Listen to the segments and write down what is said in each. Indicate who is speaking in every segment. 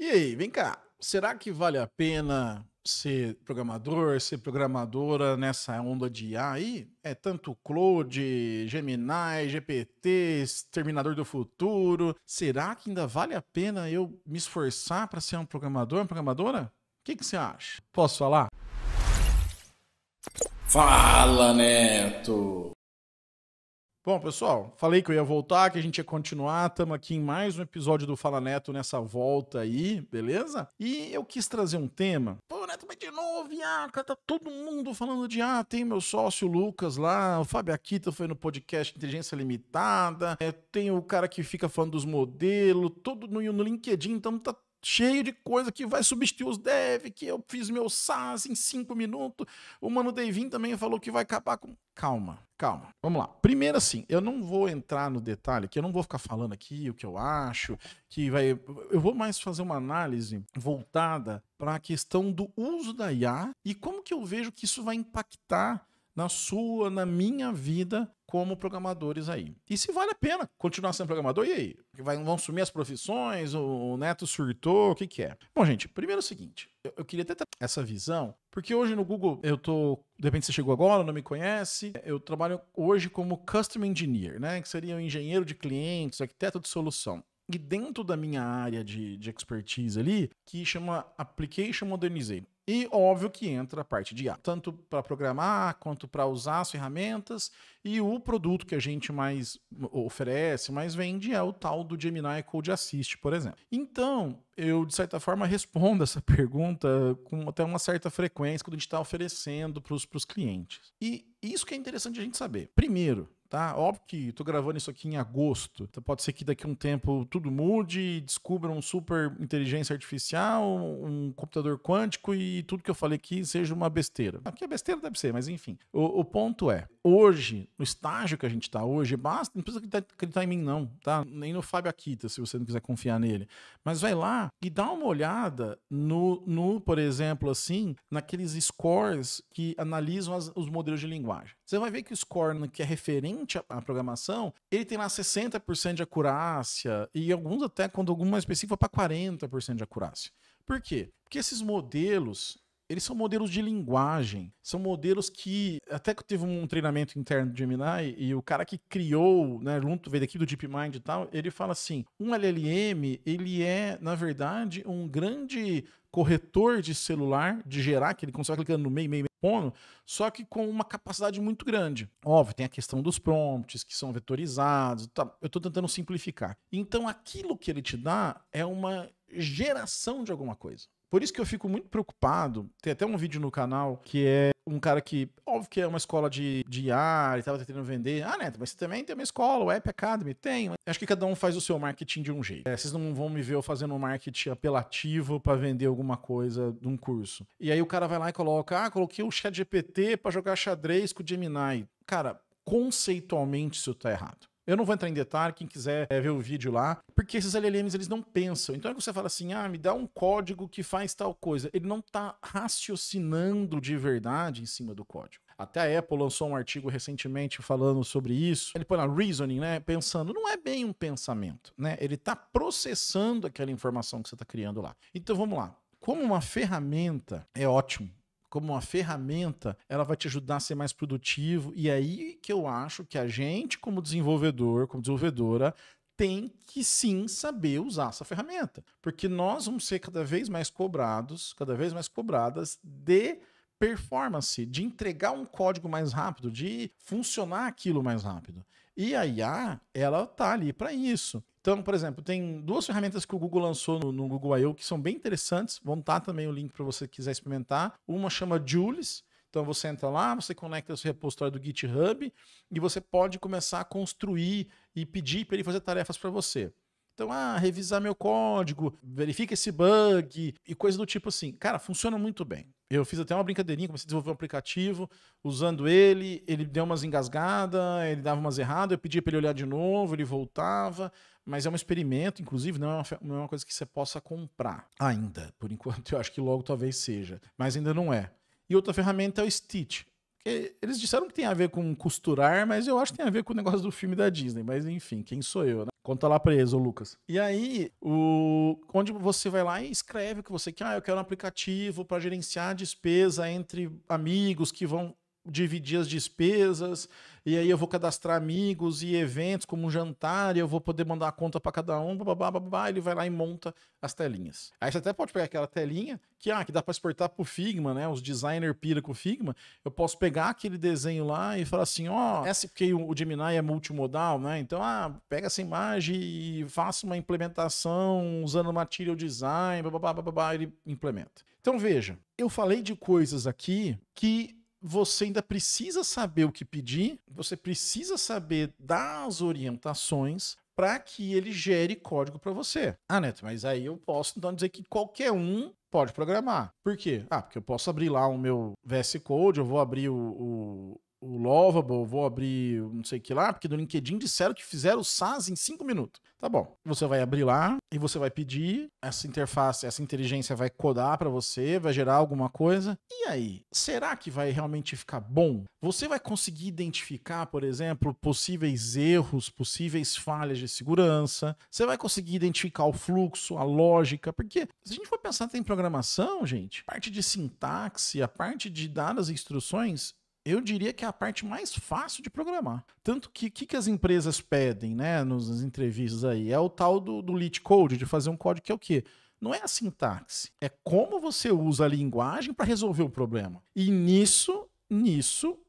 Speaker 1: E aí, vem cá, será que vale a pena ser programador, ser programadora nessa onda de IA aí? É tanto Claude, Gemini, GPT, Terminador do Futuro. Será que ainda vale a pena eu me esforçar para ser um programador, uma programadora? O que você acha? Posso falar?
Speaker 2: Fala, Neto!
Speaker 1: Bom, pessoal, falei que eu ia voltar, que a gente ia continuar. Estamos aqui em mais um episódio do Fala Neto nessa volta aí, beleza? E eu quis trazer um tema. Pô, Neto, mas de novo, cara, tá todo mundo falando de tem meu sócio Lucas lá, o Fábio Akita foi no podcast Inteligência Limitada, tem o cara que fica falando dos modelos, todo no LinkedIn, então tá cheio de coisa que vai substituir os dev, que eu fiz meu SaaS em 5 minutos. O Mano Devin também falou que vai acabar com... Calma. Vamos lá. Primeiro assim, eu não vou entrar no detalhe, que eu não vou ficar falando aqui o que eu acho, que vai... Eu vou mais fazer uma análise voltada para a questão do uso da IA e como que eu vejo que isso vai impactar na minha vida como programadores aí. E se vale a pena continuar sendo programador, e aí? Vão sumir as profissões? O Neto surtou? O que é? Bom, gente, primeiro é o seguinte, eu queria até ter essa visão, porque hoje no Google de repente você chegou agora, não me conhece, eu trabalho hoje como Custom Engineer, né, que seria um engenheiro de clientes, arquiteto de solução. E dentro da minha área de expertise ali, que chama Application Modernization. E óbvio que entra a parte de IA, tanto para programar quanto para usar as ferramentas. E o produto que a gente mais oferece, mais vende, é o tal do Gemini Code Assist, por exemplo. Então, eu, de certa forma, respondo essa pergunta com até uma certa frequência quando a gente está oferecendo para os clientes. E isso que é interessante a gente saber. Primeiro, tá? Óbvio que estou gravando isso aqui em agosto. Então pode ser que daqui a um tempo tudo mude, descubram um super inteligência artificial, um computador quântico e tudo que eu falei aqui seja uma besteira. Aqui é besteira, deve ser, mas enfim. O ponto é, hoje, no estágio que a gente está hoje, basta, não precisa acreditar em mim não, tá? Nem no Fábio Akita, se você não quiser confiar nele. Mas vai lá e dá uma olhada por exemplo, assim, naqueles scores que analisam os modelos de linguagem. Você vai ver que o score que é referente à programação, ele tem lá 60% de acurácia e alguns até, quando algum mais específico, vai para 40% de acurácia. Por quê? Porque esses modelos, eles são modelos de linguagem, são modelos que, até que teve um treinamento interno do Gemini e o cara que criou, né, veio daqui do DeepMind e tal, ele fala assim, um LLM, ele é, na verdade, um grande corretor de celular, de gerar, que ele consegue clicando no meio, só que com uma capacidade muito grande. Óbvio, tem a questão dos prompts, que são vetorizados, tá? Eu estou tentando simplificar. Então, aquilo que ele te dá é uma geração de alguma coisa. Por isso que eu fico muito preocupado. Tem até um vídeo no canal que é um cara que, óbvio que é uma escola de IA, ele estava tentando vender. Neto, mas você também tem uma escola, o App Academy? Tem. Acho que cada um faz o seu marketing de um jeito. Vocês não vão me ver eu fazendo um marketing apelativo para vender alguma coisa de um curso. E aí o cara vai lá e coloca, coloquei o ChatGPT para jogar xadrez com o Gemini. Cara, conceitualmente isso tá errado. Eu não vou entrar em detalhe, quem quiser ver o vídeo lá, porque esses LLMs, eles não pensam. Então é que você fala assim, me dá um código que faz tal coisa. Ele não está raciocinando de verdade em cima do código. Até a Apple lançou um artigo recentemente falando sobre isso. Ele põe lá reasoning, né? Pensando. Não é bem um pensamento, né? Ele está processando aquela informação que você está criando lá. Então vamos lá. Como uma ferramenta, é ótimo. Como uma ferramenta, ela vai te ajudar a ser mais produtivo. E aí que eu acho que a gente, como desenvolvedor, como desenvolvedora, tem que sim saber usar essa ferramenta. Porque nós vamos ser cada vez mais cobradas de performance, de entregar um código mais rápido, de funcionar aquilo mais rápido. E a IA, ela tá ali para isso. Então, por exemplo, tem duas ferramentas que o Google lançou no Google I.O. que são bem interessantes. Vão estar também o link para você quiser experimentar. Uma chama Jules. Então você entra lá, você conecta o seu repositório do GitHub e você pode começar a construir e pedir para ele fazer tarefas para você. Então, revisar meu código, verifica esse bug e coisa do tipo assim. Cara, funciona muito bem. Eu fiz até uma brincadeirinha, comecei a desenvolver um aplicativo usando ele deu umas engasgadas, ele dava umas erradas, eu pedia para ele olhar de novo, ele voltava, mas é um experimento, inclusive não é uma coisa que você possa comprar ainda, por enquanto eu acho que logo talvez seja, mas ainda não é. E outra ferramenta é o Stitch, Porque eles disseram que tem a ver com costurar, mas eu acho que tem a ver com o negócio do filme da Disney. Mas enfim, quem sou eu, né? Conta lá pra eles, ô Lucas. E aí, onde você vai lá e escreve o que você quer. Eu quero um aplicativo para gerenciar despesa entre amigos que vão dividir as despesas, e aí eu vou cadastrar amigos e eventos como um jantar, e eu vou poder mandar a conta para cada um, babá, ele vai lá e monta as telinhas. Aí você até pode pegar aquela telinha que dá para exportar pro Figma, né? Os designers pira com o Figma. Eu posso pegar aquele desenho lá e falar assim, porque o Gemini é multimodal, né? Então, pega essa imagem e faça uma implementação usando Material Design, babá, ele implementa. Então, veja, eu falei de coisas aqui que você ainda precisa saber o que pedir, você precisa saber das orientações para que ele gere código para você. Neto, mas aí eu posso então dizer que qualquer um pode programar. Por quê? Porque eu posso abrir lá o meu VS Code, eu vou abrir o Lovable, vou abrir não sei o que lá, porque no LinkedIn disseram que fizeram o SaaS em 5 minutos. Tá bom. Você vai abrir lá e você vai pedir, essa interface, essa inteligência vai codar para você, vai gerar alguma coisa. E aí, será que vai realmente ficar bom? Você vai conseguir identificar, por exemplo, possíveis erros, possíveis falhas de segurança? Você vai conseguir identificar o fluxo, a lógica? Porque se a gente for pensar em programação, gente, a parte de sintaxe, a parte de dar as instruções, eu diria que é a parte mais fácil de programar. Tanto que as empresas pedem, né, nas entrevistas aí, é o tal do lead code, de fazer um código que é o quê? Não é a sintaxe, é como você usa a linguagem para resolver o problema. E nisso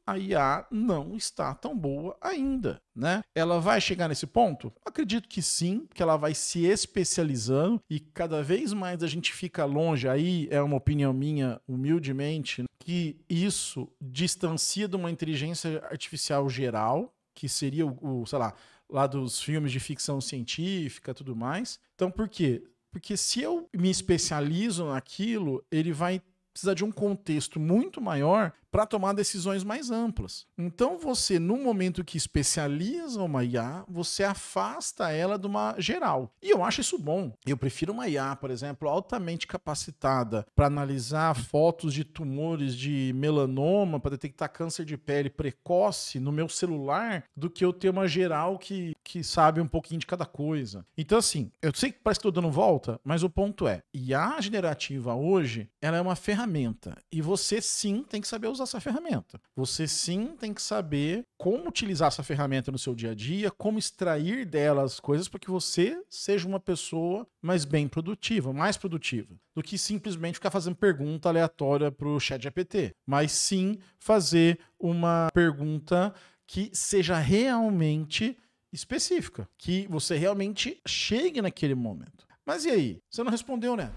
Speaker 1: a IA não está tão boa ainda, né? Ela vai chegar nesse ponto? Acredito que sim, que ela vai se especializando e cada vez mais a gente fica longe, aí é uma opinião minha, humildemente, que isso distancia de uma inteligência artificial geral, que seria sei lá, lá dos filmes de ficção científica e tudo mais. Então, por quê? Porque se eu me especializo naquilo, ele vai precisar de um contexto muito maior para tomar decisões mais amplas. Então você, no momento que especializa uma IA, você afasta ela de uma geral. E eu acho isso bom. Eu prefiro uma IA, por exemplo, altamente capacitada para analisar fotos de tumores de melanoma, para detectar câncer de pele precoce no meu celular, do que eu ter uma geral que sabe um pouquinho de cada coisa. Então, assim, eu sei que parece que estou dando volta, mas o ponto é, IA generativa hoje, ela é uma ferramenta. E você sim tem que saber usar essa ferramenta. Você sim tem que saber como utilizar essa ferramenta no seu dia a dia, como extrair dela as coisas para que você seja uma pessoa mais bem produtiva, mais produtiva, do que simplesmente ficar fazendo pergunta aleatória para o ChatGPT. Mas sim fazer uma pergunta que seja realmente específica, que você realmente chegue naquele momento. Mas e aí? Você não respondeu, Neto?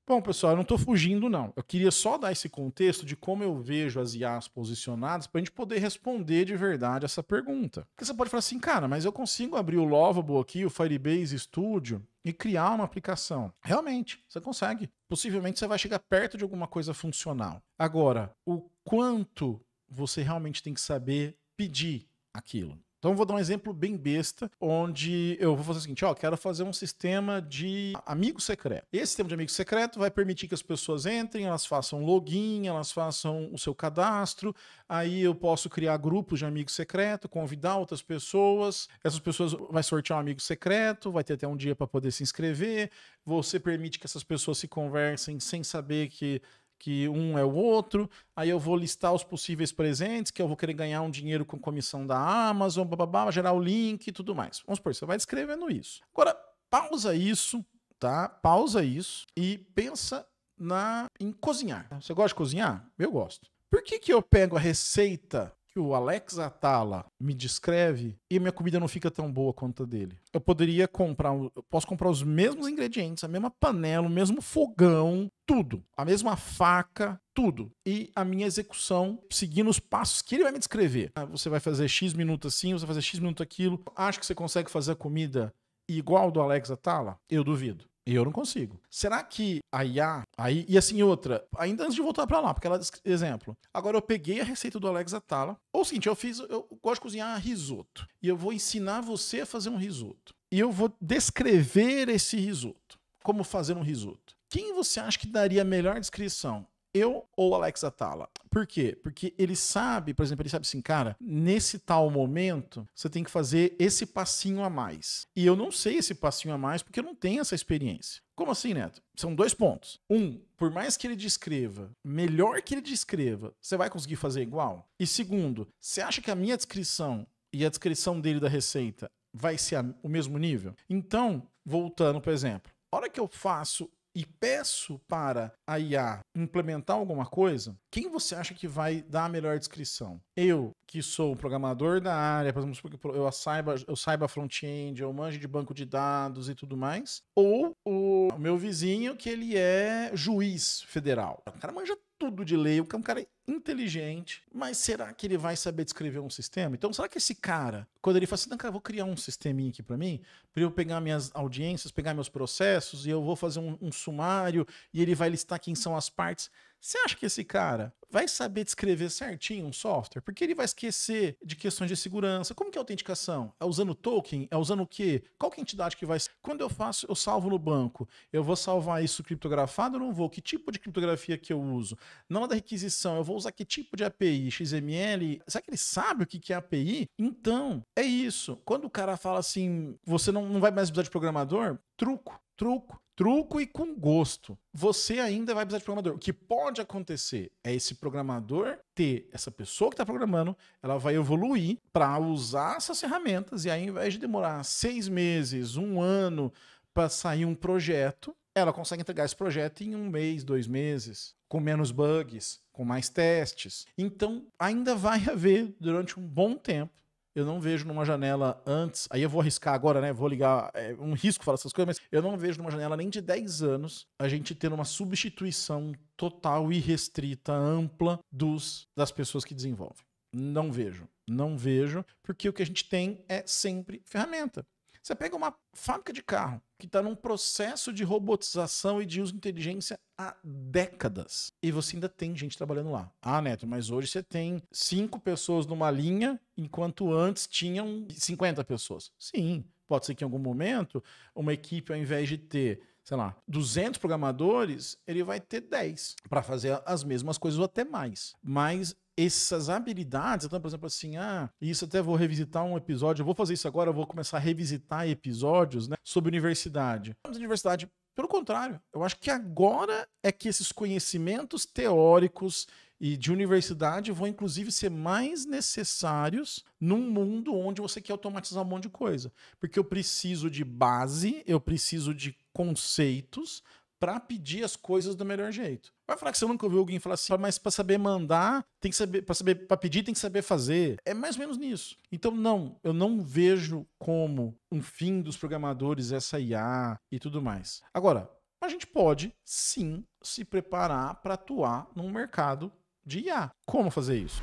Speaker 1: Bom, pessoal, eu não estou fugindo, não. Eu queria só dar esse contexto de como eu vejo as IAs posicionadas para a gente poder responder de verdade essa pergunta. Porque você pode falar assim, cara, mas eu consigo abrir o Lovable aqui, o Firebase Studio, e criar uma aplicação. Realmente, você consegue. Possivelmente você vai chegar perto de alguma coisa funcional. Agora, o quanto você realmente tem que saber pedir aquilo. Então eu vou dar um exemplo bem besta, onde eu vou fazer o seguinte, quero fazer um sistema de amigo secreto. Esse sistema de amigo secreto vai permitir que as pessoas entrem, elas façam login, elas façam o seu cadastro, aí eu posso criar grupos de amigo secreto, convidar outras pessoas, essas pessoas vai sortear um amigo secreto, vai ter até um dia para poder se inscrever, você permite que essas pessoas se conversem sem saber que um é o outro, aí eu vou listar os possíveis presentes, que eu vou querer ganhar um dinheiro com comissão da Amazon, gerar o link e tudo mais. Vamos supor, você vai descrevendo isso. Agora, pausa isso, tá? Pausa isso e pensa em cozinhar. Você gosta de cozinhar? Eu gosto. Por que eu pego a receita que o Alex Atala me descreve e minha comida não fica tão boa quanto a dele? Eu posso comprar os mesmos ingredientes, a mesma panela, o mesmo fogão, tudo. A mesma faca, tudo. E a minha execução, seguindo os passos que ele vai me descrever. Você vai fazer X minutos assim, você vai fazer X minutos aquilo. Acho que você consegue fazer a comida igual do Alex Atala? Eu duvido. E eu não consigo. Será que a IA... E assim, outra... Ainda antes de voltar pra lá, porque ela... Exemplo. Agora eu peguei a receita do Alex Atala. Ou o seguinte, eu gosto de cozinhar risoto. E eu vou ensinar você a fazer um risoto. E eu vou descrever esse risoto. Como fazer um risoto. Quem você acha que daria a melhor descrição? Eu ou Alex Atala? Por quê? Porque ele sabe, por exemplo, ele sabe assim, cara, nesse tal momento, você tem que fazer esse passinho a mais. E eu não sei esse passinho a mais porque eu não tenho essa experiência. Como assim, Neto? São 2 pontos. Por mais que ele descreva, melhor que ele descreva, você vai conseguir fazer igual? E segundo, você acha que a minha descrição e a descrição dele da receita vai ser o mesmo nível? Então, voltando, por exemplo, a hora que eu faço e peço para a IA implementar alguma coisa, quem você acha que vai dar a melhor descrição? Eu, que sou um programador da área, por exemplo, eu saiba front-end, eu manjo de banco de dados e tudo mais, ou o meu vizinho, que ele é juiz federal. O cara manja tudo de lei, o cara é um cara inteligente, mas será que ele vai saber descrever um sistema? Então, será que esse cara, quando ele fala assim, não, cara, eu vou criar um sisteminha aqui para mim, para eu pegar minhas audiências, pegar meus processos, e eu vou fazer um sumário, e ele vai listar quem são as partes. Você acha que esse cara vai saber descrever certinho um software? Porque ele vai esquecer de questões de segurança. Como que é a autenticação? É usando token? É usando o quê? Qual que é a entidade que vai... Quando eu salvo no banco, eu vou salvar isso criptografado ou não vou? Que tipo de criptografia que eu uso? Na hora da requisição, eu vou usar que tipo de API? XML? Será que ele sabe o que é API? Então, é isso. Quando o cara fala assim, você não vai mais precisar de programador, truco e com gosto. Você ainda vai precisar de programador. O que pode acontecer é esse programador ter, essa pessoa que está programando, ela vai evoluir para usar essas ferramentas e aí, ao invés de demorar 6 meses, 1 ano para sair um projeto, ela consegue entregar esse projeto em 1 mês, 2 meses, com menos bugs, com mais testes. Então, ainda vai haver, durante um bom tempo, eu não vejo numa janela antes, aí eu vou arriscar agora, né? Vou ligar, é um risco falar essas coisas, mas eu não vejo numa janela nem de 10 anos a gente tendo uma substituição total e restrita, ampla das pessoas que desenvolvem. Não vejo, porque o que a gente tem é sempre ferramenta. Você pega uma fábrica de carro que está num processo de robotização e de uso de inteligência há décadas. E você ainda tem gente trabalhando lá. Ah, Neto, mas hoje você tem 5 pessoas numa linha, enquanto antes tinham 50 pessoas. Sim, pode ser que em algum momento uma equipe, ao invés de ter, sei lá, 200 programadores, ele vai ter 10 para fazer as mesmas coisas ou até mais. Mas essas habilidades, então, por exemplo, assim, isso até vou revisitar um episódio, eu vou fazer isso agora, eu vou começar a revisitar episódios, né, sobre universidade. Universidade, pelo contrário, eu acho que agora é que esses conhecimentos teóricos e de universidade vão, inclusive, ser mais necessários num mundo onde você quer automatizar um monte de coisa. Porque eu preciso de base, eu preciso de conceitos para pedir as coisas do melhor jeito. Vai falar que você nunca ouviu alguém falar assim, mas para saber mandar, tem que saber, para pedir tem que saber fazer. É mais ou menos nisso. Então, não, eu não vejo como um fim dos programadores essa IA e tudo mais. Agora, a gente pode, sim, se preparar para atuar num mercado de IA. Como fazer isso?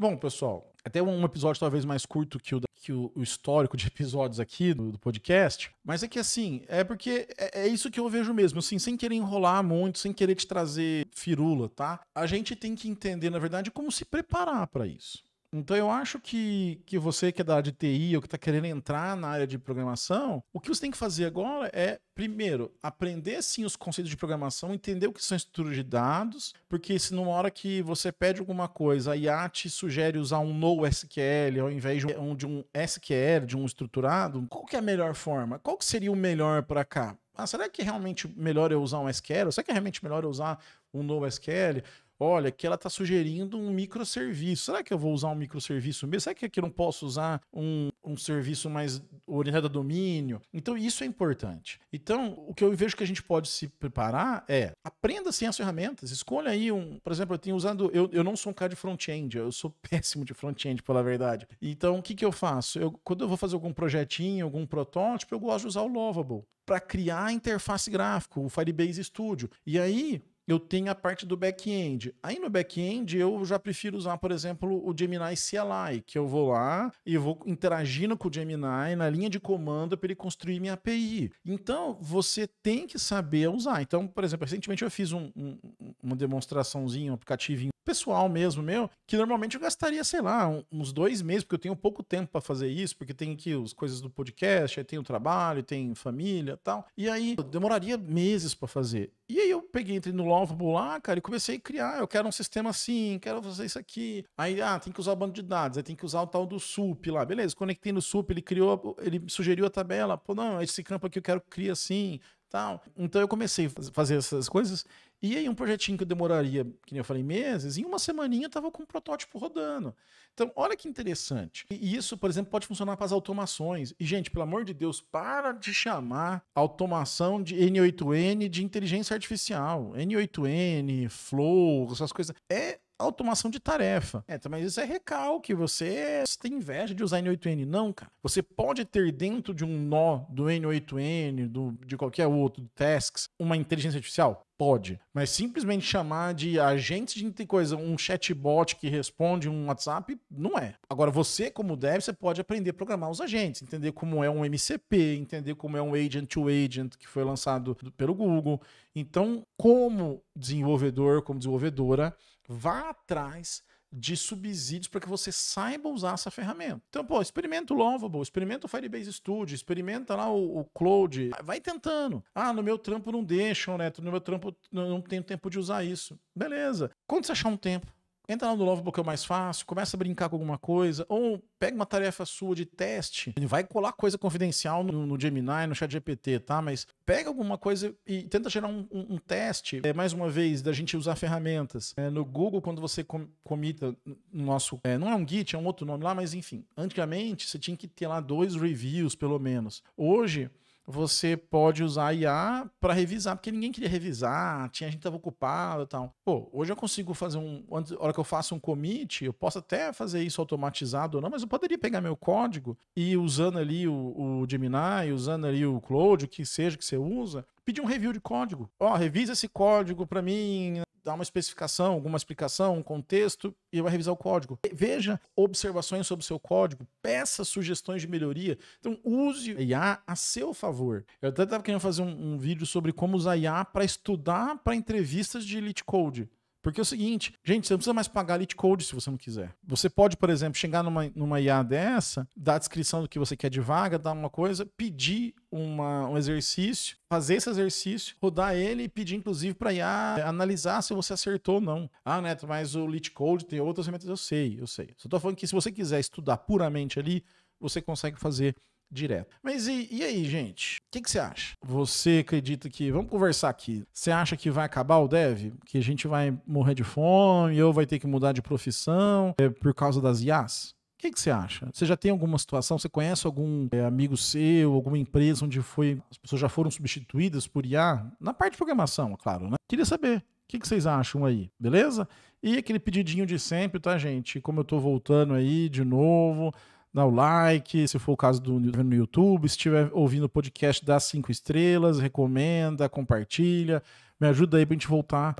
Speaker 1: Bom, pessoal, até um episódio talvez mais curto que o histórico de episódios aqui do podcast, mas é que assim, é porque é isso que eu vejo mesmo, assim, sem querer enrolar muito, sem querer te trazer firula, tá? A gente tem que entender, na verdade, como se preparar para isso. Então eu acho que você que é da área de TI ou que está querendo entrar na área de programação, o que você tem que fazer agora é, primeiro, aprender sim os conceitos de programação, entender o que são estruturas de dados, porque se numa hora que você pede alguma coisa, a IA te sugere usar um NoSQL ao invés de um SQL, de um estruturado, qual que é a melhor forma? Qual que seria o melhor para cá? Será que é realmente melhor eu usar um SQL? Será que é realmente melhor eu usar um NoSQL? Olha, aqui ela está sugerindo um microserviço. Será que eu vou usar um microserviço mesmo? Será que aqui eu não posso usar um serviço mais orientado a domínio? Então, isso é importante. Então, o que eu vejo que a gente pode se preparar é aprenda sim as ferramentas. Escolha aí por exemplo, eu tenho usado. Eu não sou um cara de front-end, eu sou péssimo de front-end, pela verdade. Então, o que eu faço? Quando eu vou fazer algum projetinho, algum protótipo, eu gosto de usar o Lovable para criar a interface gráfica, o Firebase Studio. E aí eu tenho a parte do back-end. Aí no back-end eu já prefiro usar, por exemplo, o Gemini CLI, que eu vou lá e vou interagindo com o Gemini na linha de comando para ele construir minha API. Então, você tem que saber usar. Então, por exemplo, recentemente eu fiz uma demonstraçãozinha, um aplicativinho pessoal mesmo meu, que normalmente eu gastaria, sei lá, uns 2 meses, porque eu tenho pouco tempo para fazer isso, porque tem aqui as coisas do podcast, aí tem o trabalho, tem família e tal. E aí eu demoraria meses para fazer. E aí eu peguei, entrei no Lovable lá, cara, e comecei a criar. Eu quero um sistema assim, quero fazer isso aqui. Aí, tem que usar o banco de dados, aí tem que usar o tal do SUP lá. Beleza, conectei no SUP, ele sugeriu a tabela. Pô, não, esse campo aqui eu quero que crie assim, tal. Então eu comecei a fazer essas coisas. E aí um projetinho que eu demoraria, que nem eu falei, meses, em uma semaninha eu tava com um protótipo rodando. Então, olha que interessante. E isso, por exemplo, pode funcionar para as automações. E, gente, pelo amor de Deus, para de chamar automação de N8N de inteligência artificial. N8N, Flow, essas coisas. É automação de tarefa. Mas isso é recalque, você tem inveja de usar N8N. Não, cara. Você pode ter dentro de um nó do N8N, de qualquer outro, do Tasks, uma inteligência artificial? Pode. Mas simplesmente chamar de agente de coisa, um chatbot que responde um WhatsApp, não é. Agora, você, como dev, você pode aprender a programar os agentes, entender como é um MCP, entender como é um agent-to-agent que foi lançado pelo Google. Então, como desenvolvedor, como desenvolvedora, vá atrás de subsídios para que você saiba usar essa ferramenta. Então, experimenta o Lovable, experimenta o Firebase Studio, experimenta lá o Cloud, vai tentando. No meu trampo não deixam, né? No meu trampo não tenho tempo de usar isso. Beleza. Quando você achar um tempo, entra lá no Lovable, que é o mais fácil, começa a brincar com alguma coisa, ou pega uma tarefa sua de teste, ele vai colar coisa confidencial no Gemini, no ChatGPT, tá? Mas pega alguma coisa e tenta gerar um teste, mais uma vez, da gente usar ferramentas. No Google, quando você comita no nosso... não é um Git, é um outro nome lá, mas enfim. Antigamente, você tinha que ter lá 2 reviews, pelo menos. Hoje, você pode usar a IA para revisar, porque ninguém queria revisar, a gente estava ocupado e tal. Hoje eu consigo fazer na hora que eu faço um commit, eu posso até fazer isso automatizado ou não, mas eu poderia pegar meu código e usando ali o Gemini, usando ali o Cloud, o que seja que você usa, pedir um review de código. Revisa esse código para mim, dá uma especificação, alguma explicação, um contexto, e vai revisar o código. Veja observações sobre o seu código, peça sugestões de melhoria. Então, use a IA a seu favor. Eu até estava querendo fazer um vídeo sobre como usar a IA para estudar para entrevistas de Elite Code. Porque é o seguinte, gente, você não precisa mais pagar Elite Code se você não quiser. Você pode, por exemplo, chegar numa IA dessa, dar a descrição do que você quer de vaga, dar uma coisa, pedir um exercício, fazer esse exercício, rodar ele e pedir, inclusive, para a IA analisar se você acertou ou não. Neto, mas o Elite Code tem outras ferramentas. Eu sei. Só estou falando que se você quiser estudar puramente ali, você consegue fazer direto. Mas e aí, gente? O que você acha? Você acredita que... Vamos conversar aqui. Você acha que vai acabar o dev? Que a gente vai morrer de fome ou vai ter que mudar de profissão por causa das IAs? O que você acha? Você já tem alguma situação? Você conhece algum amigo seu, alguma empresa onde as pessoas já foram substituídas por IA? Na parte de programação, claro, né? Queria saber. O que vocês acham aí? Beleza? E aquele pedidinho de sempre, tá, gente? Como eu tô voltando aí de novo... Dá o like, se for o caso no YouTube, se estiver ouvindo o podcast, dá 5 estrelas, recomenda, compartilha, me ajuda aí pra gente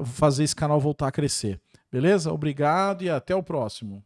Speaker 1: fazer esse canal voltar a crescer. Beleza? Obrigado e até o próximo.